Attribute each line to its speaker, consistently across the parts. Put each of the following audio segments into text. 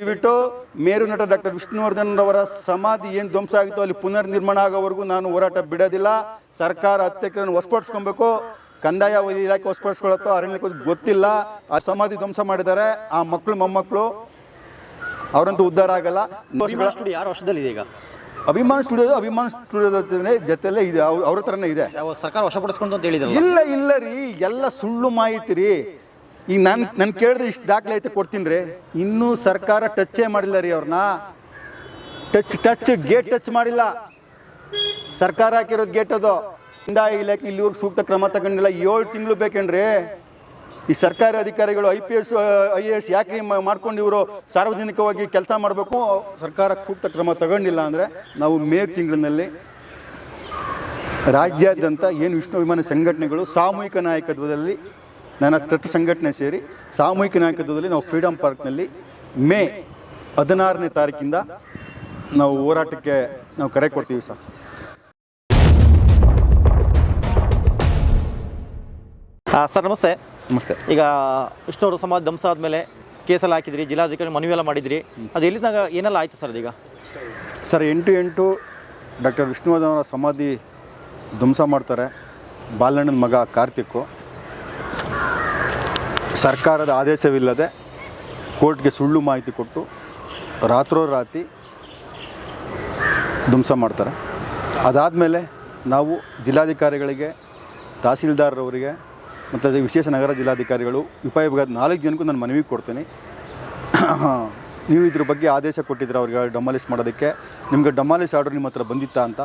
Speaker 1: ದಯವಿಟ್ಟು ಮೇರು ನಟ ಡಾಕ್ಟರ್ ವಿಷ್ಣುವರ್ಧನ್ ಅವರ ಸಮಾಧಿ ಏನು ಧ್ವಂಸ ಆಗಿತ್ತು ಅಲ್ಲಿ ಪುನರ್ ನಿರ್ಮಾಣ ಆಗೋವರೆಗೂ ನಾನು ಹೋರಾಟ ಬಿಡೋದಿಲ್ಲ. ಸರ್ಕಾರ ಹತ್ಯೆಗಳನ್ನು ವಶಪಡಿಸ್ಕೊಬೇಕು. ಕಂದಾಯ ಇಲಾಖೆ ವಶಪಡಿಸ್ಕೊಳತ್ತೋ ಅರಣ್ಯಕ್ಕೆ ಗೊತ್ತಿಲ್ಲ. ಆ ಸಮಾಧಿ ಧ್ವಂಸ ಮಾಡಿದ್ದಾರೆ. ಆ ಮಕ್ಕಳು ಮೊಮ್ಮಕ್ಕಳು ಅವರಂತೂ ಉದ್ಧಾರ ಆಗಲ್ಲ.
Speaker 2: ಯಾರು ವರ್ಷದಲ್ಲಿದೆ ಈಗ?
Speaker 1: ಅಭಿಮಾನ ಸ್ಟುಡಿಯೋದ ಜೊತೆಲೇ ಇದೆ, ಅವ್ರ ಥರನೇ ಇದೆ.
Speaker 2: ಸರ್ಕಾರ ವಶಪಡಿಸ್ಕೊಂಡು ಅಂತ ಹೇಳಿದ್ರು.
Speaker 1: ಇಲ್ಲ ರೀ, ಎಲ್ಲ ಸುಳ್ಳು ಮಾಹಿತಿ ರೀ. ಈಗ ನಾನು ಕೇಳಿದ್ರೆ ಇಷ್ಟು ದಾಖಲೆ ಐತೆ ಕೊಡ್ತೀನಿ ರೀ. ಇನ್ನೂ ಸರ್ಕಾರ ಟಚ್ಚೇ ಮಾಡಿಲ್ಲ ರೀ ಅವ್ರನ್ನ. ಗೇಟ್ ಟಚ್ ಮಾಡಿಲ್ಲ. ಸರ್ಕಾರ ಹಾಕಿರೋದು ಗೇಟ್ ಅದು. ಕಂದಾಯ ಇಲಾಖೆ ಇಲ್ಲಿವರೆಗೂ ಸೂಕ್ತ ಕ್ರಮ ತಗೊಂಡಿಲ್ಲ. 7 ತಿಂಗಳು ಬೇಕೇನ್ರಿ ಈ ಸರ್ಕಾರಿ ಅಧಿಕಾರಿಗಳು. IPS IAS ಯಾಕೆ ಮಾಡ್ಕೊಂಡು ಇವರು ಸಾರ್ವಜನಿಕವಾಗಿ ಕೆಲಸ ಮಾಡಬೇಕು? ಸರ್ಕಾರ ಸೂಕ್ತ ಕ್ರಮ ತಗೊಂಡಿಲ್ಲ ಅಂದರೆ ನಾವು ಮೇ ತಿಂಗಳಿನಲ್ಲಿ ರಾಜ್ಯಾದ್ಯಂತ ಏನು ವಿಷ್ಣು ಅಭಿಮಾನಿ ಸಂಘಟನೆಗಳು ಸಾಮೂಹಿಕ ನಾಯಕತ್ವದಲ್ಲಿ, ನನ್ನ ಟ್ರಸ್ಟ್ ಸಂಘಟನೆ ಸೇರಿ ಸಾಮೂಹಿಕ ನಾಯಕತ್ವದಲ್ಲಿ ನಾವು ಫ್ರೀಡಮ್ ಪಾರ್ಕ್ನಲ್ಲಿ ಮೇ 16ನೇ ತಾರೀಕಿಂದ ನಾವು ಹೋರಾಟಕ್ಕೆ ನಾವು ಕರೆ ಕೊಡ್ತೀವಿ ಸರ್.
Speaker 2: ಸರ್ ನಮಸ್ತೆ.
Speaker 1: ನಮಸ್ತೆ.
Speaker 2: ಈಗ ವಿಷ್ಣುವರು ಸಮಾಜ ಧ್ವಂಸ ಆದಮೇಲೆ ಕೇಸಲ್ಲಿ ಹಾಕಿದ್ರಿ, ಜಿಲ್ಲಾಧಿಕಾರಿ ಮನವಿ ಎಲ್ಲ ಮಾಡಿದ್ರಿ, ಅದು ಎಲ್ಲಿದ್ದಾಗ ಏನೆಲ್ಲ ಆಯಿತು ಸರ್ ಅದೀಗ?
Speaker 1: ಸರ್ 8/8 ಡಾಕ್ಟರ್ ವಿಷ್ಣುವರ್ಧನ್ ಅವರ ಸಮಾಧಿ ಧ್ವಂಸ ಮಾಡ್ತಾರೆ. ಬಾಲಣ್ಣನ ಮಗ ಕಾರ್ತಿಕ್ಕು ಸರ್ಕಾರದ ಆದೇಶವಿಲ್ಲದೆ ಕೋರ್ಟ್ಗೆ ಸುಳ್ಳು ಮಾಹಿತಿ ಕೊಟ್ಟು ರಾತ್ರೋರಾತ್ರಿ ಧ್ವಂಸ ಮಾಡ್ತಾರೆ. ಅದಾದಮೇಲೆ ನಾವು ಜಿಲ್ಲಾಧಿಕಾರಿಗಳಿಗೆ, ತಹಸೀಲ್ದಾರ್ರವರಿಗೆ ಮತ್ತು ಅದೇ ವಿಶೇಷ ನಗರ ಜಿಲ್ಲಾಧಿಕಾರಿಗಳು, ಉಪವಿಭಾಗದ 4 ಜನಕ್ಕೂ ನಾನು ಮನವಿ ಕೊಡ್ತೀನಿ. ನೀವು ಇದ್ರ ಬಗ್ಗೆ ಆದೇಶ ಕೊಟ್ಟಿದ್ರೆ ಅವ್ರಿಗೆ ಡೆಮಾಲಿಷ್ ಮಾಡೋದಕ್ಕೆ, ನಿಮಗೆ ಡೆಮಾಲಿಷ್ ಆರ್ಡರ್ ನಿಮ್ಮ ಹತ್ರ ಬಂದಿತ್ತಾ ಅಂತ.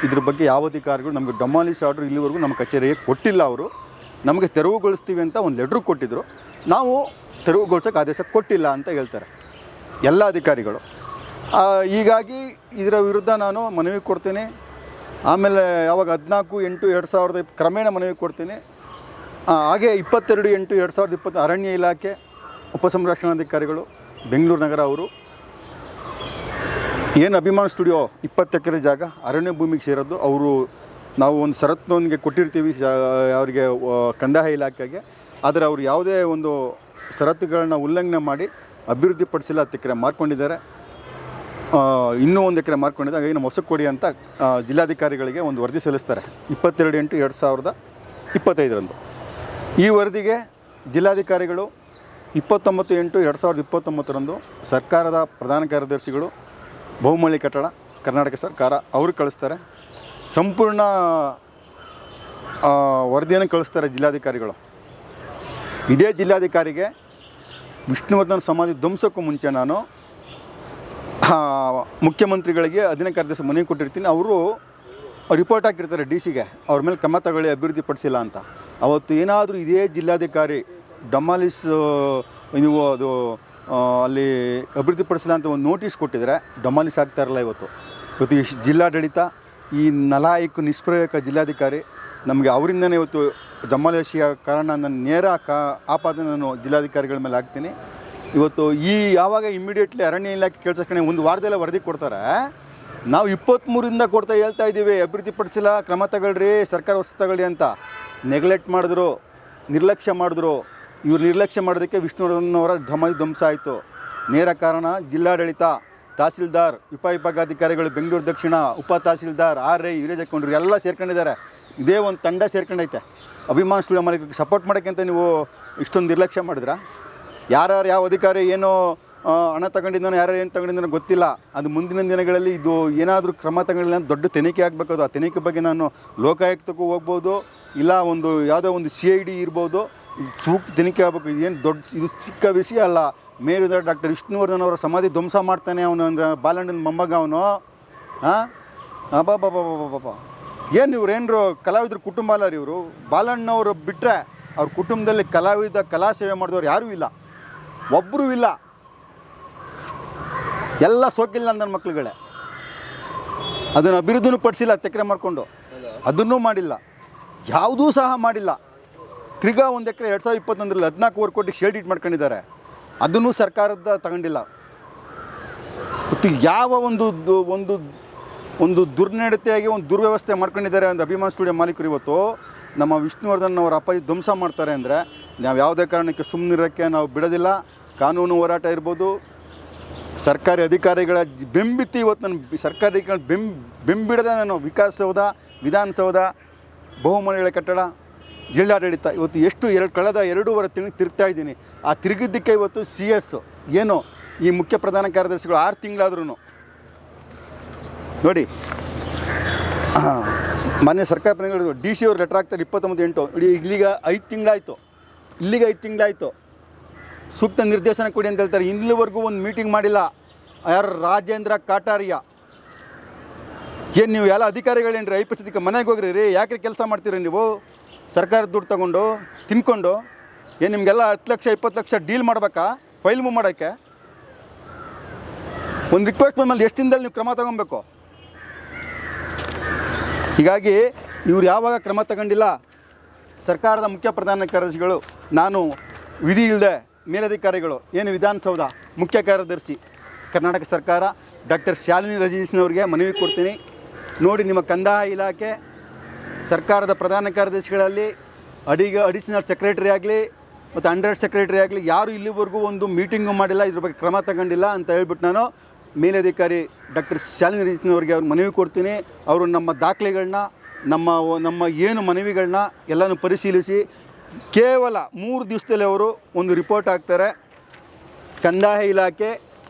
Speaker 1: ಇದ್ರ ಬಗ್ಗೆ ಯಾವ ಅಧಿಕಾರಿಗಳು ನಮಗೆ ಡೆಮಾಲಿಷ್ ಆರ್ಡರ್ ಇಲ್ಲಿವರೆಗೂ ನಮ್ಮ ಕಚೇರಿಗೆ ಕೊಟ್ಟಿಲ್ಲ. ಅವರು ನಮಗೆ ತೆರವುಗೊಳಿಸ್ತೀವಿ ಅಂತ ಒಂದು ಲೆಟ್ರು ಕೊಟ್ಟಿದ್ದರು. ನಾವು ತೆರವುಗೊಳಿಸೋಕ್ಕೆ ಆದೇಶ ಕೊಟ್ಟಿಲ್ಲ ಅಂತ ಹೇಳ್ತಾರೆ ಎಲ್ಲ ಅಧಿಕಾರಿಗಳು. ಹೀಗಾಗಿ ಇದರ ವಿರುದ್ಧ ನಾನು ಮನವಿ ಕೊಡ್ತೀನಿ. ಆಮೇಲೆ ಯಾವಾಗ 14/8/2020 ಕ್ರಮೇಣ ಮನವಿ ಕೊಡ್ತೀನಿ. ಹಾಗೆ 22/8/2020 ಅರಣ್ಯ ಇಲಾಖೆ ಉಪಸಂರಕ್ಷಣಾಧಿಕಾರಿಗಳು ಬೆಂಗಳೂರು ನಗರ ಅವರು ಏನು ಅಭಿಮಾನ ಸ್ಟುಡಿಯೋ 20 ಎಕರೆ ಜಾಗ ಅರಣ್ಯ ಭೂಮಿಗೆ ಸೇರೋದು. ಅವರು ನಾವು ಒಂದು ಷರತ್ತಿನೊಂದಿಗೆ ಕೊಟ್ಟಿರ್ತೀವಿ ಅವರಿಗೆ, ಕಂದಾಯ ಇಲಾಖೆಗೆ. ಆದರೆ ಅವರು ಯಾವುದೇ ಒಂದು ಷರತ್ತುಗಳನ್ನ ಉಲ್ಲಂಘನೆ ಮಾಡಿ ಅಭಿವೃದ್ಧಿಪಡಿಸಿಲ್ಲ. 10 ಎಕರೆ ಮಾರ್ಕೊಂಡಿದ್ದಾರೆ, ಇನ್ನೂ 1 ಎಕರೆ ಮಾರ್ಕೊಂಡಿದ್ದಾರೆ. ಹಾಗಾಗಿ ನಮ್ಮ ಹೊಸ ಕೊಡಿ ಅಂತ ಜಿಲ್ಲಾಧಿಕಾರಿಗಳಿಗೆ ಒಂದು ವರದಿ ಸಲ್ಲಿಸ್ತಾರೆ 22/8/2025. ಈ ವರದಿಗೆ ಜಿಲ್ಲಾಧಿಕಾರಿಗಳು 29/8/2029 ಸರ್ಕಾರದ ಪ್ರಧಾನ ಕಾರ್ಯದರ್ಶಿಗಳು, ಬಹುಮಹಡಿ ಕಟ್ಟಡ, ಕರ್ನಾಟಕ ಸರ್ಕಾರ ಅವರು ಕಳಿಸ್ತಾರೆ. ಸಂಪೂರ್ಣ ವರದಿಯನ್ನು ಕಳಿಸ್ತಾರೆ ಜಿಲ್ಲಾಧಿಕಾರಿಗಳು. ಇದೇ ಜಿಲ್ಲಾಧಿಕಾರಿಗೆ ವಿಷ್ಣುವರ್ಧನ್ ಸಮಾಧಿ ಧ್ವಂಸಕ್ಕೂ ಮುಂಚೆ ನಾನು ಮುಖ್ಯಮಂತ್ರಿಗಳಿಗೆ 15 ಕಾರ್ಯದರ್ಶಿ ಮನವಿ ಕೊಟ್ಟಿರ್ತೀನಿ. ಅವರು ರಿಪೋರ್ಟ್ ಹಾಕಿರ್ತಾರೆ DCಗೆ, ಅವ್ರ ಮೇಲೆ ಕ್ರಮ ತಗೊಳ್ಳಿ, ಅಭಿವೃದ್ಧಿಪಡಿಸಿಲ್ಲ ಅಂತ. ಅವತ್ತು ಏನಾದರೂ ಇದೇ ಜಿಲ್ಲಾಧಿಕಾರಿ ಡೆಮಾಲಿಷ್ ನೀವು ಅದು ಅಲ್ಲಿ ಅಭಿವೃದ್ಧಿಪಡಿಸಿಲ್ಲ ಅಂತ ಒಂದು ನೋಟಿಸ್ ಕೊಟ್ಟಿದ್ರೆ ಡೆಮಾಲಿಷ್ ಆಗ್ತಾ ಇರಲ್ಲ. ಇವತ್ತು ಈ ಜಿಲ್ಲಾಡಳಿತ, ಈ ನಲಾಯಕ ನಿಷ್ಪ್ರಯೋಜಕ ಜಿಲ್ಲಾಧಿಕಾರಿ, ನಮಗೆ ಅವರಿಂದನೇ ಇವತ್ತು ಡೆಮಾಲಿಷಿಯ ಕಾರಣ ನಾನು ನೇರ ಆಪಾದನೆ ನಾನು ಜಿಲ್ಲಾಧಿಕಾರಿಗಳ ಮೇಲೆ ಹಾಕ್ತೀನಿ. ಇವತ್ತು ಯಾವಾಗ ಇಮ್ಮಿಡಿಯೇಟ್ಲಿ ಅರಣ್ಯ ಇಲಾಖೆ ಕೇಳ್ಸಕ್ಕೆ ಒಂದು ವಾರದಲ್ಲೇ ವರದಿ ಕೊಡ್ತಾರೆ. ನಾವು 23ರಿಂದ ಹೇಳ್ತಾ ಇದ್ದೀವಿ ಅಭಿವೃದ್ಧಿಪಡಿಸಿಲ್ಲ, ಕ್ರಮ ತಗೊಳ್ರಿ, ಸರ್ಕಾರ ಹೊಸ ತಗೊಳ್ಳಿ ಅಂತ. ನೆಗ್ಲೆಕ್ಟ್ ಮಾಡಿದ್ರು, ನಿರ್ಲಕ್ಷ್ಯ ಮಾಡಿದ್ರು. ಇವ್ರು ನಿರ್ಲಕ್ಷ್ಯ ಮಾಡೋದಕ್ಕೆ ವಿಷ್ಣುವರ್ಧನ್ ಅವರ ಸಮಾಧಿ ಧ್ವಂಸ ಆಯಿತು. ನೇರ ಕಾರಣ ಜಿಲ್ಲಾಡಳಿತ, ತಹಸೀಲ್ದಾರ್, ಉಪವಿಭಾಗಾಧಿಕಾರಿಗಳು, ಬೆಂಗಳೂರು ದಕ್ಷಿಣ ಉಪ ತಹಸೀಲ್ದಾರ್, RI, ವಿಲೇಜ್ ಅಕೌಂಟ್ರು ಎಲ್ಲ ಸೇರ್ಕೊಂಡಿದ್ದಾರೆ. ಇದೇ ಒಂದು ತಂಡ ಸೇರ್ಕೊಂಡೈತೆ. ಅಭಿಮಾನ ಸ್ಟುಡಿಯೋ ಮಾಲೀಕರಿಗೆ ಸಪೋರ್ಟ್ ಮಾಡೋಕ್ಕೆ ಅಂತ ನೀವು ಇಷ್ಟೊಂದು ನಿರ್ಲಕ್ಷ್ಯ ಮಾಡಿದ್ರ? ಯಾರ್ಯಾರು ಯಾವ ಅಧಿಕಾರಿ ಏನೋ ಹಣ ತಗೊಂಡಿದ್ದಾನೋ, ಯಾರು ಏನು ತಗೊಂಡಿದ್ದಾನೋ ಗೊತ್ತಿಲ್ಲ. ಅದು ಮುಂದಿನ ದಿನಗಳಲ್ಲಿ ಇದು ಏನಾದರೂ ಕ್ರಮ ತಗೊಂಡಿಲ್ಲ ಅಂತ ದೊಡ್ಡ ತನಿಖೆ ಆಗಬೇಕು. ಅದು ಆ ತನಿಖೆ ಬಗ್ಗೆ ನಾನು ಲೋಕಾಯುಕ್ತಕ್ಕೂ ಹೋಗ್ಬೋದು, ಇಲ್ಲ ಒಂದು ಯಾವುದೋ ಒಂದು CID ಇರ್ಬೋದು. ಇದು ಸೂಕ್ತ ತನಿಖೆ ಆಗಬೇಕು. ಇದೇನು ಇದು ಚಿಕ್ಕ ವಿಷಯ ಅಲ್ಲ. ಮೇಲಿಂದ ಡಾಕ್ಟರ್ ವಿಷ್ಣುವರ್ಧನ್ ಅವರ ಸಮಾಧಿ ಧ್ವಂಸ ಮಾಡ್ತಾನೆ ಅವನು ಅಂದರೆ ಬಾಲಣ್ಣನ ಮೊಮ್ಮಗ ಅವನು. ಬಾಬಾ ಏನು ಇವ್ರು ಏನರು ಕಲಾವಿದ್ರ ಕುಟುಂಬ ಅಲ್ಲ ರೀ ಇವರು. ಬಾಲಣ್ಣವರು ಬಿಟ್ಟರೆ ಅವ್ರ ಕುಟುಂಬದಲ್ಲಿ ಕಲಾ ಸೇವೆ ಮಾಡಿದವ್ರು ಯಾರೂ ಇಲ್ಲ, ಒಬ್ಬರೂ ಇಲ್ಲ. ಎಲ್ಲ ಸೋಕಿಲ್ಲ ನನ್ನ ಮಕ್ಳುಗಳೇ. ಅದನ್ನು ಅಭಿವೃದ್ಧಿನೂ ಪಡಿಸಿಲ್ಲ, 10 ಎಕರೆ ಮಾರ್ಕೊಂಡು ಅದನ್ನೂ ಮಾಡಿಲ್ಲ, ಯಾವುದೂ ಸಹ ಮಾಡಿಲ್ಲ. ತಿರ್ಗಾ 1 ಎಕರೆ 2021ರಲ್ಲಿ 14 ಕೋಟಿ ಶೇಡ್ ಇಟ್ ಮಾಡ್ಕೊಂಡಿದ್ದಾರೆ. ಅದನ್ನೂ ಸರ್ಕಾರದ ತಗೊಂಡಿಲ್ಲ. ಮತ್ತು ಯಾವ ಒಂದು ದುರ್ನಡತೆಯಾಗಿ ಒಂದು ದುರ್ವ್ಯವಸ್ಥೆ ಮಾಡ್ಕೊಂಡಿದ್ದಾರೆ ಒಂದು ಅಭಿಮಾನ ಸ್ಟುಡಿಯೋ ಮಾಲೀಕರು. ಇವತ್ತು ನಮ್ಮ ವಿಷ್ಣುವರ್ಧನ್ ಅವರ ಅಪ್ಪಾಜಿ ಧ್ವಂಸ ಮಾಡ್ತಾರೆ ಅಂದರೆ ನಾವು ಯಾವುದೇ ಕಾರಣಕ್ಕೆ ಸುಮ್ಮನಿರೋಕ್ಕೆ ನಾವು ಬಿಡೋದಿಲ್ಲ. ಕಾನೂನು ಹೋರಾಟ ಇರ್ಬೋದು, ಸರ್ಕಾರಿ ಅಧಿಕಾರಿಗಳ ಬೆಂಬಿತ್ತಿ ಇವತ್ತು ನಾನು ಸರ್ಕಾರಿ ಅಧಿಕಾರಿಗಳ ಬೆಂಬಿಡದೆ ನಾನು ವಿಕಾಸಸೌಧ, ವಿಧಾನಸೌಧ, ಬಹುಮಹಡಿಗಳ ಕಟ್ಟಡ, ಜಿಲ್ಲಾಡಳಿತ ಇವತ್ತು ಕಳೆದ 2.5 ತಿಂಗಳು ತಿರುಗ್ತಾ ಇದ್ದೀನಿ. ಆ ತಿರುಗಿದ್ದಕ್ಕೆ ಇವತ್ತು CS ಏನು ಈ ಮುಖ್ಯ ಪ್ರಧಾನ ಕಾರ್ಯದರ್ಶಿಗಳು 6 ತಿಂಗಳಾದ್ರೂ ನೋಡಿ, ಮಾನ್ಯ ಸರ್ಕಾರ ಪ್ರತಿನಿಧಿಗಳು DC ಅವ್ರು ಲೆಟ್ರ್ ಹಾಕ್ತಾರೆ 29/8 ನೋಡಿ, ಇಲ್ಲಿಗೆ 5 ತಿಂಗಳಾಯಿತು. ಸೂಕ್ತ ನಿರ್ದೇಶನ ಕೊಡಿ ಅಂತ ಹೇಳ್ತಾರೆ. ಇಲ್ಲಿವರೆಗೂ ಒಂದು ಮೀಟಿಂಗ್ ಮಾಡಿಲ್ಲ. ಯಾರು ರಾಜೇಂದ್ರ ಕಾಟಾರಿಯಾ, ಏನು ನೀವು ಎಲ್ಲ ಅಧಿಕಾರಿಗಳೇನ್ರಿ ಐಪಿಸಿದಕ್ಕೆ ಮನೆಗೆ ಹೋಗ್ರಿ ರೀ, ಯಾಕೆ ಕೆಲಸ ಮಾಡ್ತೀರಿ ನೀವು ಸರ್ಕಾರದ ದುಡ್ಡು ತೊಗೊಂಡು ತಿನ್ಕೊಂಡು? ಏನು ನಿಮಗೆಲ್ಲ 10 ಲಕ್ಷ 20 ಲಕ್ಷ ಡೀಲ್ ಮಾಡ್ಬೇಕಾ ಫೈಲ್ ಮೂವ್ ಮಾಡೋಕ್ಕೆ? ಒಂದು ರಿಕ್ವೆಸ್ಟ್ ಬಂದಮೇಲೆ ಎಷ್ಟು ದಿನದಲ್ಲಿ ನೀವು ಕ್ರಮ ತಗೊಬೇಕು? ಹೀಗಾಗಿ ಇವ್ರು ಯಾವಾಗ ಕ್ರಮ ತಗೊಂಡಿಲ್ಲ, ಸರ್ಕಾರದ ಮುಖ್ಯ ಪ್ರಧಾನ ಕಾರ್ಯದರ್ಶಿಗಳು, ನಾನು ವಿಧಿ ಇಲ್ಲದೆ ಮೇಲಧಿಕಾರಿಗಳು, ಏನು ವಿಧಾನಸೌಧ ಮುಖ್ಯ ಕಾರ್ಯದರ್ಶಿ ಕರ್ನಾಟಕ ಸರ್ಕಾರ ಡಾಕ್ಟರ್ ಶಾಲಿನಿ ರಜನೀಶ್ನವ್ರಿಗೆ ಮನವಿ ಕೊಡ್ತೀನಿ. ನೋಡಿ, ನಿಮ್ಮ ಕಂದಾಯ ಇಲಾಖೆ ಸರ್ಕಾರದ ಪ್ರಧಾನ ಕಾರ್ಯದರ್ಶಿಗಳಲ್ಲಿ ಅಡಿಷನಲ್ ಸೆಕ್ರೆಟರಿ ಆಗಲಿ ಮತ್ತು ಅಂಡರ್ ಸೆಕ್ರೆಟರಿ ಆಗಲಿ ಯಾರು ಇಲ್ಲಿವರೆಗೂ ಒಂದು ಮೀಟಿಂಗು ಮಾಡಿಲ್ಲ, ಇದ್ರ ಬಗ್ಗೆ ಕ್ರಮ ತಗೊಂಡಿಲ್ಲ ಅಂತ ಹೇಳ್ಬಿಟ್ಟು ನಾನು ಮೇಲಧಿಕಾರಿ ಡಾಕ್ಟರ್ ಶಾಲಿನಿ ರಜನೀಶ್ನವ್ರಿಗೆ ಅವ್ರು ಮನವಿ ಕೊಡ್ತೀನಿ. ಅವರು ನಮ್ಮ ದಾಖಲೆಗಳನ್ನ, ನಮ್ಮ ಏನು ಮನವಿಗಳನ್ನ ಎಲ್ಲನೂ ಪರಿಶೀಲಿಸಿ ಕೇವಲ 3 ದಿವಸದಲ್ಲಿ ಅವರು ಒಂದು ರಿಪೋರ್ಟ್ ಹಾಕ್ತಾರೆ. ಕಂದಾಯ ಇಲಾಖೆ,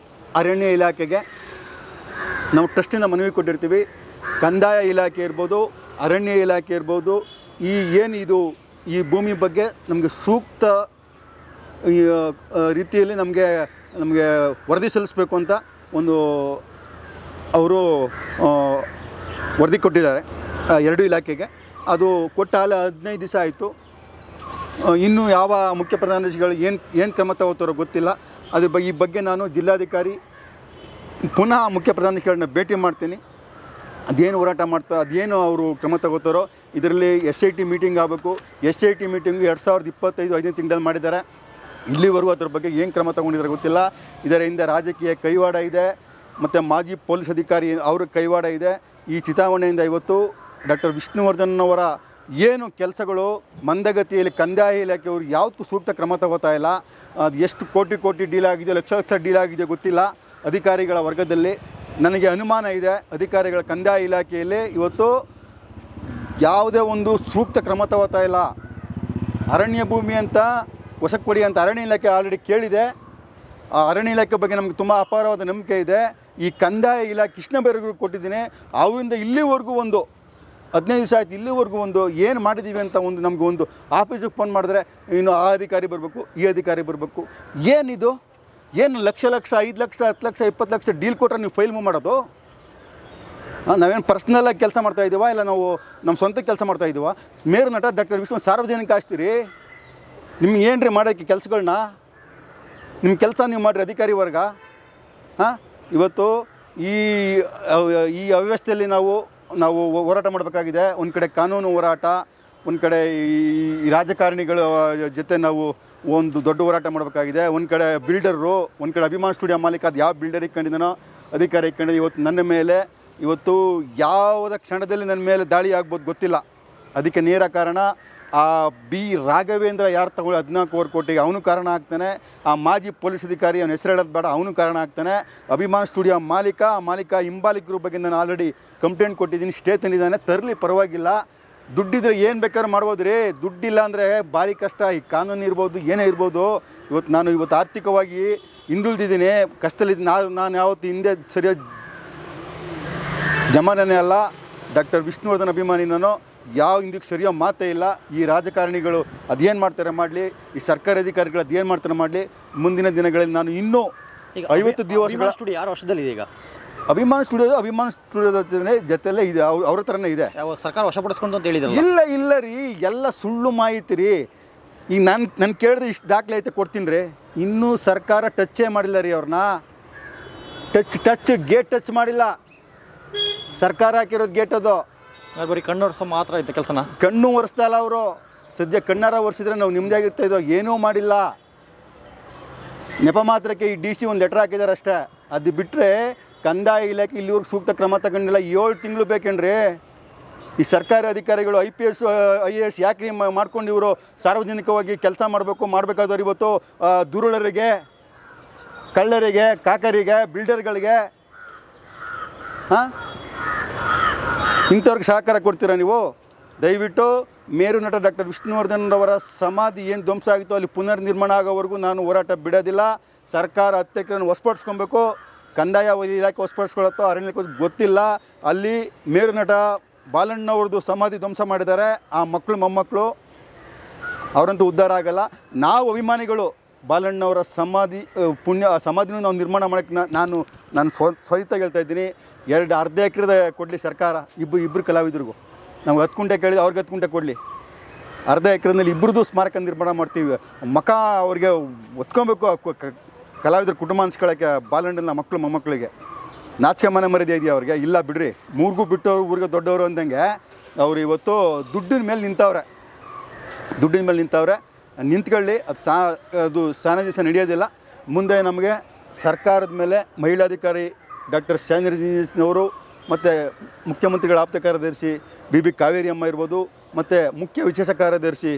Speaker 1: ಅರಣ್ಯ ಇಲಾಖೆಗೆ ನಾವು ಟ್ರಸ್ಟಿಂದ ಮನವಿ ಕೊಟ್ಟಿರ್ತೀವಿ. ಕಂದಾಯ ಇಲಾಖೆ ಇರ್ಬೋದು, ಅರಣ್ಯ ಇಲಾಖೆ ಇರ್ಬೋದು, ಈ ಭೂಮಿ ಬಗ್ಗೆ ನಮಗೆ ಸೂಕ್ತ ರೀತಿಯಲ್ಲಿ ನಮಗೆ ವರದಿ ಸಲ್ಲಿಸಬೇಕು ಅಂತ ಒಂದು ಅವರು ವರದಿ ಕೊಟ್ಟಿದ್ದಾರೆ 2 ಇಲಾಖೆಗೆ. ಅದು ಕೊಟ್ಟ 15 ದಿವಸ ಆಯಿತು. ಇನ್ನೂ ಯಾವ ಮುಖ್ಯ ಪ್ರಧಾನಗಳು ಏನು ಕ್ರಮ ತಗೋತಾರೋ ಗೊತ್ತಿಲ್ಲ. ಈ ಬಗ್ಗೆ ನಾನು ಜಿಲ್ಲಾಧಿಕಾರಿ ಪುನಃ ಮುಖ್ಯ ಪ್ರಧಾನಗಳನ್ನ ಭೇಟಿ ಮಾಡ್ತೀನಿ. ಅದೇನು ಹೋರಾಟ ಮಾಡ್ತಾ ಅದೇನು ಅವರು ಕ್ರಮ ತಗೋತಾರೋ ಇದರಲ್ಲಿ SIT ಮೀಟಿಂಗ್ ಆಗಬೇಕು. SIT ಮೀಟಿಂಗು 2025 5ನೇ ತಿಂಗಳಲ್ಲಿ ಮಾಡಿದ್ದಾರೆ. ಇಲ್ಲಿವರೆಗೂ ಅದ್ರ ಬಗ್ಗೆ ಏನು ಕ್ರಮ ತಗೊಂಡಿದ್ದಾರೆ ಗೊತ್ತಿಲ್ಲ. ಇದರ ಹಿಂದೆ ರಾಜಕೀಯ ಕೈವಾಡ ಇದೆ ಮತ್ತು ಮಾಜಿ ಪೊಲೀಸ್ ಅಧಿಕಾರಿ ಅವ್ರ ಕೈವಾಡ ಇದೆ. ಈ ಚಿತಾವಣೆಯಿಂದ ಇವತ್ತು ಡಾಕ್ಟರ್ ವಿಷ್ಣುವರ್ಧನ್ ಅವರ ಏನು ಕೆಲಸಗಳು ಮಂದಗತಿಯಲ್ಲಿ ಕಂದಾಯ ಇಲಾಖೆಯವರು ಯಾವತ್ತೂ ಸೂಕ್ತ ಕ್ರಮ ತಗೋತಾ ಇಲ್ಲ. ಅದು ಎಷ್ಟು ಕೋಟಿ ಡೀಲ್ ಆಗಿದೆ, ಲಕ್ಷ ಡೀಲ್ ಆಗಿದೆ ಗೊತ್ತಿಲ್ಲ ಅಧಿಕಾರಿಗಳ ವರ್ಗದಲ್ಲಿ. ನನಗೆ ಅನುಮಾನ ಇದೆ ಅಧಿಕಾರಿಗಳ ಕಂದಾಯ ಇಲಾಖೆಯಲ್ಲಿ ಇವತ್ತು ಯಾವುದೇ ಒಂದು ಸೂಕ್ತ ಕ್ರಮ ತಗೋತಾ ಇಲ್ಲ. ಅರಣ್ಯ ಭೂಮಿ ಅಂತ ವಶಕ್ಕೆ ಕೊಡಿ ಅಂತ ಅರಣ್ಯ ಇಲಾಖೆ ಆಲ್ರೆಡಿ ಕೇಳಿದೆ. ಆ ಅರಣ್ಯ ಇಲಾಖೆ ಬಗ್ಗೆ ನಮಗೆ ತುಂಬ ಅಪಾರವಾದ ನಂಬಿಕೆ ಇದೆ. ಈ ಕಂದಾಯ ಇಲಾಖೆ ಕೃಷ್ಣ ಬೈರೇಗೌಡರು ಕೊಟ್ಟಿದ್ದೀನಿ. ಅವರಿಂದ ಇಲ್ಲಿವರೆಗೂ ಒಂದು 15 ದಿವಸ ಆಯ್ತು, ಇಲ್ಲಿವರೆಗೂ ಒಂದು ಏನು ಮಾಡಿದ್ದೀವಿ ಅಂತ ಒಂದು ನಮಗೆ ಒಂದು ಆಫೀಸಿಗೆ ಫೋನ್ ಮಾಡಿದ್ರೆ ಇನ್ನು ಆ ಅಧಿಕಾರಿ ಬರಬೇಕು, ಈ ಅಧಿಕಾರಿ ಬರಬೇಕು. ಏನಿದು? ಏನು ಲಕ್ಷ 5 ಲಕ್ಷ 10 ಲಕ್ಷ 20 ಲಕ್ಷ ಡೀಲ್ ಕೊಟ್ಟರೆ ನೀವು ಫೈಲ್ ಮೂವ್ ಮಾಡೋದು? ನಾವೇನು ಪರ್ಸ್ನಲಾಗಿ ಕೆಲಸ ಮಾಡ್ತಾಯಿದ್ದೀವ, ಇಲ್ಲ ನಾವು ನಮ್ಮ ಸ್ವಂತ ಕೆಲಸ ಮಾಡ್ತಾಯಿದ್ದೀವ? ಮೇರು ನಟ ಡಾಕ್ಟರ್ ವಿಷ್ಣು ಸಾರ್ವಜನಿಕ ಆಸ್ತಿರಿ. ನಿಮ್ಗೆ ಏನು ರೀ ಮಾಡೋಕ್ಕೆ ಕೆಲಸಗಳನ್ನ? ನಿಮ್ಮ ಕೆಲಸ ನೀವು ಮಾಡಿರಿ ಅಧಿಕಾರಿ ವರ್ಗ. ಇವತ್ತು ಈ ಅವ್ಯವಸ್ಥೆಯಲ್ಲಿ ನಾವು ಹೋರಾಟ ಮಾಡಬೇಕಾಗಿದೆ. ಒಂದು ಕಡೆ ಕಾನೂನು ಹೋರಾಟ, ಒಂದು ಕಡೆ ಈ ರಾಜಕಾರಣಿಗಳ ಜೊತೆ ನಾವು ಒಂದು ದೊಡ್ಡ ಹೋರಾಟ ಮಾಡಬೇಕಾಗಿದೆ. ಒಂದು ಕಡೆ ಬಿಲ್ಡರು, ಒಂದು ಕಡೆ ಅಭಿಮಾನ್ ಸ್ಟುಡಿಯೋ ಮಾಲೀಕ, ಅದು ಯಾವ ಬಿಲ್ಡರ್ ಇಟ್ಕೊಂಡಿದ್ದಾನೋ ಅಧಿಕಾರಿ ಇಟ್ಕೊಂಡಿದ್ದು ಇವತ್ತು ನನ್ನ ಮೇಲೆ ಯಾವುದ ಕ್ಷಣದಲ್ಲಿ ನನ್ನ ಮೇಲೆ ದಾಳಿ ಆಗ್ಬೋದು ಗೊತ್ತಿಲ್ಲ. ಅದಕ್ಕೆ ನೇರ ಕಾರಣ ಆ ಬಿ ರಾಘವೇಂದ್ರ ಯಾರು ತಗೊಳ್ಳಿ 14 ಕೋಟಿಗೆ ಅವನು ಕಾರಣ ಆಗ್ತಾನೆ. ಆ ಮಾಜಿ ಪೊಲೀಸ್ ಅಧಿಕಾರಿ ಅವನ ಹೆಸರು ಹೇಳೋದು ಬೇಡ, ಅವನು ಕಾರಣ ಆಗ್ತಾನೆ. ಅಭಿಮಾನ್ ಸ್ಟುಡಿಯೋ ಮಾಲೀಕ ಹಿಂಬಾಲಿಕರ ಬಗ್ಗೆ ನಾನು ಆಲ್ರೆಡಿ ಕಂಪ್ಲೇಂಟ್ ಕೊಟ್ಟಿದ್ದೀನಿ. ಸ್ಟೇ ತಂದಿದ್ದಾನೆ, ತರಲಿ ಪರವಾಗಿಲ್ಲ. ದುಡ್ಡಿದ್ರೆ ಏನು ಬೇಕಾದ್ರೂ ಮಾಡ್ಬೋದು ರೀ. ದುಡ್ಡಿಲ್ಲ ಅಂದರೆ ಭಾರಿ ಕಷ್ಟ. ಈ ಕಾನೂನು ಇರ್ಬೋದು, ಏನೇ ಇರ್ಬೋದು. ನಾನು ಆರ್ಥಿಕವಾಗಿ ಹಿಂದುಳಿದಿದ್ದೀನಿ, ಕಷ್ಟದಲ್ಲಿದ್ದೀನಿ. ನಾನು ಯಾವತ್ತು ಹಿಂದೆ ಸರಿಯಾದ ಜಮಾನೇ ಅಲ್ಲ. ಡಾಕ್ಟರ್ ವಿಷ್ಣುವರ್ಧನ್ ಅಭಿಮಾನಿ ನಾನು. ಯಾವ ಹಿಂದಕ್ಕೆ ಸರಿಯೋ ಮಾತೇ ಇಲ್ಲ. ಈ ರಾಜಕಾರಣಿಗಳು ಅದೇನು ಮಾಡ್ತಾರೆ ಮಾಡಲಿ, ಈ ಸರ್ಕಾರಿ ಅಧಿಕಾರಿಗಳು ಅದೇನು ಮಾಡ್ತಾರೆ ಮಾಡಲಿ. ಮುಂದಿನ ದಿನಗಳಲ್ಲಿ ನಾನು ಇನ್ನೂ 50 ದಿವಸಗಳ
Speaker 2: ಸ್ಟುಡಿಯೋ ಯಾರು ವರ್ಷದಲ್ಲಿದೆ ಈಗ?
Speaker 1: ಅಭಿಮಾನ್ ಸ್ಟುಡಿಯೋದ ಜೊತೆಯಲ್ಲೇ ಇದೆ, ಅವ್ರ ಥರನೇ ಇದೆ.
Speaker 2: ಸರ್ಕಾರ ವಶಪಡಿಸ್ಕೊಂಡು ಅಂತ ಹೇಳಿದ್ರು.
Speaker 1: ಇಲ್ಲ ರೀ, ಎಲ್ಲ ಸುಳ್ಳು ಮಾಹಿತಿ ರೀ. ಈಗ ನಾನು ಕೇಳಿದ್ರೆ ಇಷ್ಟು ದಾಖಲೆ ಐತೆ ಕೊಡ್ತೀನಿ ರೀ. ಇನ್ನೂ ಸರ್ಕಾರ ಟಚ್ಚೇ ಮಾಡಿಲ್ಲ ರೀ ಅವ್ರನ್ನ. ಗೇಟ್ ಟಚ್ ಮಾಡಿಲ್ಲ. ಸರ್ಕಾರ ಹಾಕಿರೋದು ಗೇಟ್ ಅದು.
Speaker 2: ಬರೀ ಕಣ್ಣು ಒರೆಸೋ ಮಾತ್ರ ಐತೆ ಕೆಲಸನ.
Speaker 1: ಕಣ್ಣು ಒರೆಸ್ತಾ ಇಲ್ಲ ಅವರು. ಸದ್ಯ ಕಣ್ಣಾರ ಒರೆಸಿದ್ರೆ ನಾವು ನಿಮ್ಮದಾಗಿರ್ತಾಯಿದ್ದೋ. ಏನೂ ಮಾಡಿಲ್ಲ. ನೆಪ ಮಾತ್ರಕ್ಕೆ ಈ DC ಒಂದು ಲೆಟ್ರ್ ಹಾಕಿದ್ದಾರೆ ಅಷ್ಟೇ. ಅದು ಬಿಟ್ಟರೆ ಕಂದಾಯ ಇಲಾಖೆ ಇಲ್ಲಿವರೆಗೂ ಸೂಕ್ತ ಕ್ರಮ ತಗೊಂಡಿಲ್ಲ. 7 ತಿಂಗಳು ಬೇಕೇನ್ರಿ ಈ ಸರ್ಕಾರಿ ಅಧಿಕಾರಿಗಳು? IPS IAS ಯಾಕೆ ಮಾಡ್ಕೊಂಡು ಇವರು ಸಾರ್ವಜನಿಕವಾಗಿ ಕೆಲಸ ಮಾಡಬೇಕಾದವ್ರು ಇವತ್ತು ದುರುಳರಿಗೆ ಕಳ್ಳರಿಗೆ, ಕಾಕರಿಗೆ, ಬಿಲ್ಡರ್ಗಳಿಗೆ, ಹಾಂ, ಇಂಥವ್ರಿಗೆ ಸಹಕಾರ ಕೊಡ್ತೀರಾ ನೀವು? ದಯವಿಟ್ಟು ಮೇರು ನಟ ಡಾಕ್ಟರ್ ವಿಷ್ಣುವರ್ಧನ್ ಅವರ ಸಮಾಧಿ ಏನು ಧ್ವಂಸ ಆಗಿತ್ತು ಅಲ್ಲಿ ಪುನರ್ ನಿರ್ಮಾಣ ಆಗೋವರೆಗೂ ನಾನು ಹೋರಾಟ ಬಿಡೋದಿಲ್ಲ. ಸರ್ಕಾರ ಅತ್ಯಕ್ರನ್ನು ವಶಪಡಿಸ್ಕೊಬೇಕು. ಕಂದಾಯ ಇಲಾಖೆ ವಶಪಡಿಸ್ಕೊಳತ್ತೋ ಅರಣ್ಯಕ್ಕೆ ಗೊತ್ತಿಲ್ಲ. ಅಲ್ಲಿ ಮೇರು ನಟ ಬಾಲಣ್ಣವ್ರದ್ದು ಸಮಾಧಿ ಧ್ವಂಸ ಮಾಡಿದ್ದಾರೆ. ಆ ಮಕ್ಕಳು ಮೊಮ್ಮಕ್ಕಳು ಅವರಂತೂ ಉದ್ಧಾರ ಆಗಲ್ಲ. ನಾವು ಅಭಿಮಾನಿಗಳು ಬಾಲಣ್ಣವರ ಸಮಾಧಿ ಸಮಾಧಿನೂ ನಾವು ನಿರ್ಮಾಣ ಮಾಡೋಕ್ಕೆ ನಾನು ಸ್ವಹಿತ ಹೇಳ್ತಾ ಇದ್ದೀನಿ. ಅರ್ಧ ಎಕರೆ ಕೊಡಲಿ ಸರ್ಕಾರ ಇಬ್ಬರು ಕಲಾವಿದರಿಗೂ. ನಾವು 10 ಗುಂಟೆ ಕೇಳಿದ್ರೆ ಅವ್ರಿಗೆ 10 ಗುಂಟೆ ಕೊಡಲಿ. ಅರ್ಧ ಎಕರೆನಲ್ಲಿ ಇಬ್ಬರದು ಸ್ಮಾರಕ ನಿರ್ಮಾಣ ಮಾಡ್ತೀವಿ. ಅವ್ರಿಗೆ ಒತ್ಕೊಬೇಕು ಕಲಾವಿದ್ರ ಕುಟುಂಬ ಅನ್ಸ್ಕೊಳ್ಳೋಕ್ಕೆ. ಬಾಲಣ್ಣನ ಮಕ್ಕಳು ಮೊಮ್ಮಕ್ಕಳಿಗೆ ನಾಚಿಕೆ ಮನೆ ಮರ್ಯಾದೆ ಇದೆಯಾ ಅವ್ರಿಗೆ? ಇಲ್ಲ ಬಿಡ್ರಿ. ಮೂರ್ಗೂ ಬಿಟ್ಟವರು ಊರಿಗೆ ದೊಡ್ಡವರು ಅಂದಂಗೆ ಅವ್ರು ಇವತ್ತು ದುಡ್ಡಿನ ಮೇಲೆ ನಿಂತವ್ರೆ. ನಿಂತ್ಕೊಳ್ಳಿ. ಅದು ಸಾನ ದಿವಸ ನಡೆಯೋದಿಲ್ಲ. ಮುಂದೆ ನಮಗೆ ಸರ್ಕಾರದ ಮೇಲೆ ಮಹಿಳಾಧಿಕಾರಿ ಡಾಕ್ಟರ್ ಸ್ಯಾನಿರಜಿನವರು ಮತ್ತು ಮುಖ್ಯಮಂತ್ರಿಗಳ ಆಪ್ತ ಕಾರ್ಯದರ್ಶಿ ಬಿ ಕಾವೇರಿ ಅಮ್ಮ ಇರ್ಬೋದು, ಮತ್ತು ಮುಖ್ಯ ವಿಶೇಷ ಕಾರ್ಯದರ್ಶಿ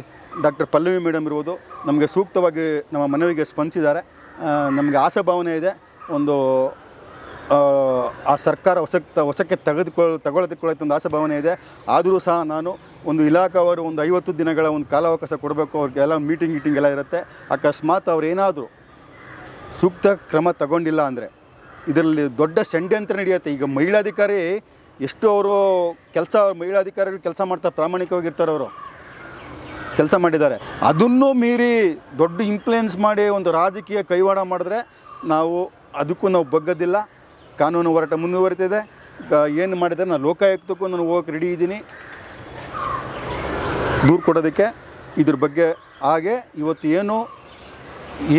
Speaker 1: ಡಾಕ್ಟರ್ ಪಲ್ಲವಿ ಮೇಡಮ್ ಇರ್ಬೋದು, ನಮಗೆ ಸೂಕ್ತವಾಗಿ ನಮ್ಮ ಮನವಿಗೆ ಸ್ಪಂದಿಸಿದ್ದಾರೆ. ನಮಗೆ ಆಶಾಭಾವನೆ ಇದೆ, ಒಂದು ಆ ಸರ್ಕಾರ ವಶಕ್ಕೆ ತಗೊಳ್ಳೋದಕ್ಕೆ ಒಂದು ಆಶಾಭಾವನೆ ಇದೆ. ಆದರೂ ಸಹ ನಾನು ಒಂದು ಇಲಾಖಾವರು ಒಂದು 50 ದಿನಗಳ ಒಂದು ಕಾಲಾವಕಾಶ ಕೊಡಬೇಕು. ಅವ್ರಿಗೆಲ್ಲ ಮೀಟಿಂಗ್ ಎಲ್ಲ ಇರುತ್ತೆ. ಅಕಸ್ಮಾತ್ ಅವ್ರು ಏನಾದರೂ ಸೂಕ್ತ ಕ್ರಮ ತಗೊಂಡಿಲ್ಲ ಅಂದರೆ ಇದರಲ್ಲಿ ದೊಡ್ಡ ಷಡ್ಯಂತ್ರ ನಡೆಯುತ್ತೆ. ಈಗ ಮಹಿಳಾಧಿಕಾರಿ ಎಷ್ಟು ಅವರು ಮಹಿಳಾಧಿಕಾರಿಗಳು ಕೆಲಸ ಮಾಡ್ತಾರೆ, ಪ್ರಾಮಾಣಿಕವಾಗಿರ್ತಾರೆ. ಅವರು ಕೆಲಸ ಮಾಡಿದ್ದಾರೆ. ಅದನ್ನು ಮೀರಿ ದೊಡ್ಡ ಇನ್ಫ್ಲುಯೆನ್ಸ್ ಮಾಡಿ ಒಂದು ರಾಜಕೀಯ ಕೈವಾಡ ಮಾಡಿದ್ರೆ ಅದಕ್ಕೂ ನಾವು ಬಗ್ಗೋದಿಲ್ಲ. ಕಾನೂನು ಹೋರಾಟ ಮುಂದುವರಿತಿದೆ. ಏನು ಮಾಡಿದರೆ ನಾನು ಲೋಕಾಯುಕ್ತಕ್ಕೂ ನಾನು ಹೋಗೋಕೆ ರೆಡಿ ಇದ್ದೀನಿ ದೂರು ಕೊಡೋದಕ್ಕೆ ಇದ್ರ ಬಗ್ಗೆ. ಹಾಗೆ ಇವತ್ತು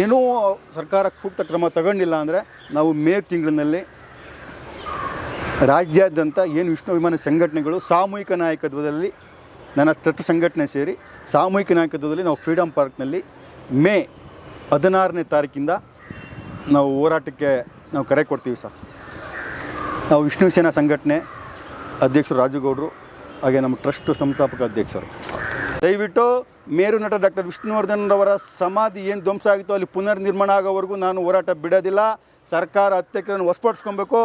Speaker 1: ಏನೂ ಸರ್ಕಾರ ಸೂಕ್ತ ಕ್ರಮ ತಗೊಂಡಿಲ್ಲ ಅಂದರೆ ನಾವು ಮೇ ತಿಂಗಳಿನಲ್ಲಿ ರಾಜ್ಯಾದ್ಯಂತ ಏನು ವಿಷ್ಣು ಸಂಘಟನೆಗಳು ಸಾಮೂಹಿಕ ನಾಯಕತ್ವದಲ್ಲಿ ನನ್ನ ಟ್ರಸ್ಟ್ ಸಂಘಟನೆ ಸೇರಿ ಸಾಮೂಹಿಕ ನಾಯಕತ್ವದಲ್ಲಿ ನಾವು ಫ್ರೀಡಮ್ ಪಾರ್ಕ್ನಲ್ಲಿ ಮೇ 16ನೇ ತಾರೀಕಿಂದ ನಾವು ಹೋರಾಟಕ್ಕೆ ನಾವು ಕರೆ ಕೊಡ್ತೀವಿ ಸರ್. ನಾವು ವಿಷ್ಣು ಸೇನಾ ಸಂಘಟನೆ ಅಧ್ಯಕ್ಷರು ರಾಜುಗೌಡರು, ಹಾಗೆ ನಮ್ಮ ಟ್ರಸ್ಟ್ ಸಂಸ್ಥಾಪಕ ಅಧ್ಯಕ್ಷರು. ದಯವಿಟ್ಟು ಮೇರು ನಟ ಡಾಕ್ಟರ್ ವಿಷ್ಣುವರ್ಧನ್ ಅವರ ಸಮಾಧಿ ಏನು ಧ್ವಂಸ ಆಗಿತ್ತು ಅಲ್ಲಿ ಪುನರ್ ನಿರ್ಮಾಣ ಆಗೋವರೆಗೂ ನಾನು ಹೋರಾಟ ಬಿಡೋದಿಲ್ಲ. ಸರ್ಕಾರ ಅತ್ಯಕ್ರನ್ನು ವಶಪಡಿಸ್ಕೊಬೇಕು.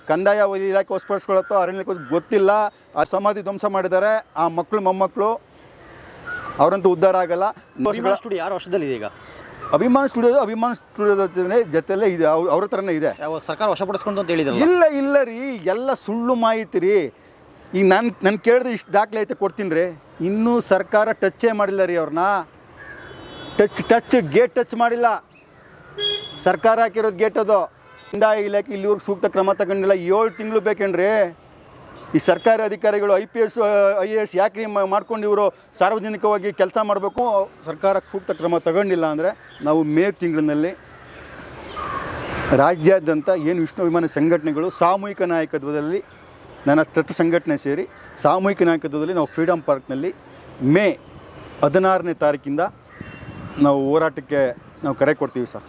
Speaker 1: ಕಂದಾಯ ಇಲಾಖೆ ವಶಪಡಿಸ್ಕೊಳತ್ತೋ ಅರಣ್ಯಕ್ಕೆ ಗೊತ್ತಿಲ್ಲ. ಆ ಸಮಾಧಿ ಧ್ವಂಸ ಮಾಡಿದ್ದಾರೆ. ಆ ಮಕ್ಕಳು ಮೊಮ್ಮಕ್ಕಳು ಅವರಂತೂ ಉದ್ಧಾರ ಆಗಲ್ಲ.
Speaker 2: ಸ್ಟುಡಿಯೋ ಯಾರು ವರ್ಷದಲ್ಲಿದೆ ಈಗ?
Speaker 1: ಅಭಿಮಾನ್ ಸ್ಟುಡಿಯೋದ ಜೊತೆಲೇ ಇದೆ, ಅವ್ರ ಥರನೇ ಇದೆ.
Speaker 2: ಸರ್ಕಾರ ವಶಪಡಿಸ್ಕೊಂಡು ಅಂತ ಹೇಳಿದ್ರು.
Speaker 1: ಇಲ್ಲ ರೀ, ಎಲ್ಲ ಸುಳ್ಳು ಮಾಹಿತಿ ರೀ. ಈಗ ನಾನು ಕೇಳಿದ್ರೆ ಇಷ್ಟು ದಾಖಲೆ ಐತೆ ಕೊಡ್ತೀನಿ ರೀ. ಇನ್ನೂ ಸರ್ಕಾರ ಟಚ್ಚೇ ಮಾಡಿಲ್ಲ ರೀ ಅವ್ರನ್ನ. ಗೇಟ್ ಟಚ್ ಮಾಡಿಲ್ಲ. ಸರ್ಕಾರ ಹಾಕಿರೋದು ಗೇಟ್ ಅದು. ಕಂದಾಯ ಇಲಾಖೆ ಇಲ್ಲಿವರೆಗೆ ಸೂಕ್ತ ಕ್ರಮ ತಗೊಂಡಿಲ್ಲ. 7 ತಿಂಗಳು ಬೇಕೇನ್ರಿ ಈ ಸರ್ಕಾರಿ ಅಧಿಕಾರಿಗಳು IPS IAS ಯಾಕೆ ಮಾಡ್ಕೊಂಡು ಇವರು ಸಾರ್ವಜನಿಕವಾಗಿ ಕೆಲಸ ಮಾಡಬೇಕು? ಸರ್ಕಾರ ಸೂಕ್ತ ಕ್ರಮ ತಗೊಂಡಿಲ್ಲ ಅಂದರೆ ನಾವು ಮೇ ತಿಂಗಳಿನಲ್ಲಿ ರಾಜ್ಯಾದ್ಯಂತ ಏನು ವಿಷ್ಣು ಸಂಘಟನೆಗಳು ಸಾಮೂಹಿಕ ನಾಯಕತ್ವದಲ್ಲಿ ನನ್ನ ಟ್ರಸ್ಟ್ ಸಂಘಟನೆ ಸೇರಿ ಸಾಮೂಹಿಕ ನಾಯಕತ್ವದಲ್ಲಿ ನಾವು ಫ್ರೀಡಮ್ ಪಾರ್ಕ್ನಲ್ಲಿ ಮೇ 16ನೇ ತಾರೀಕಿಂದ ನಾವು ಹೋರಾಟಕ್ಕೆ ನಾವು ಕರೆ ಕೊಡ್ತೀವಿ ಸರ್.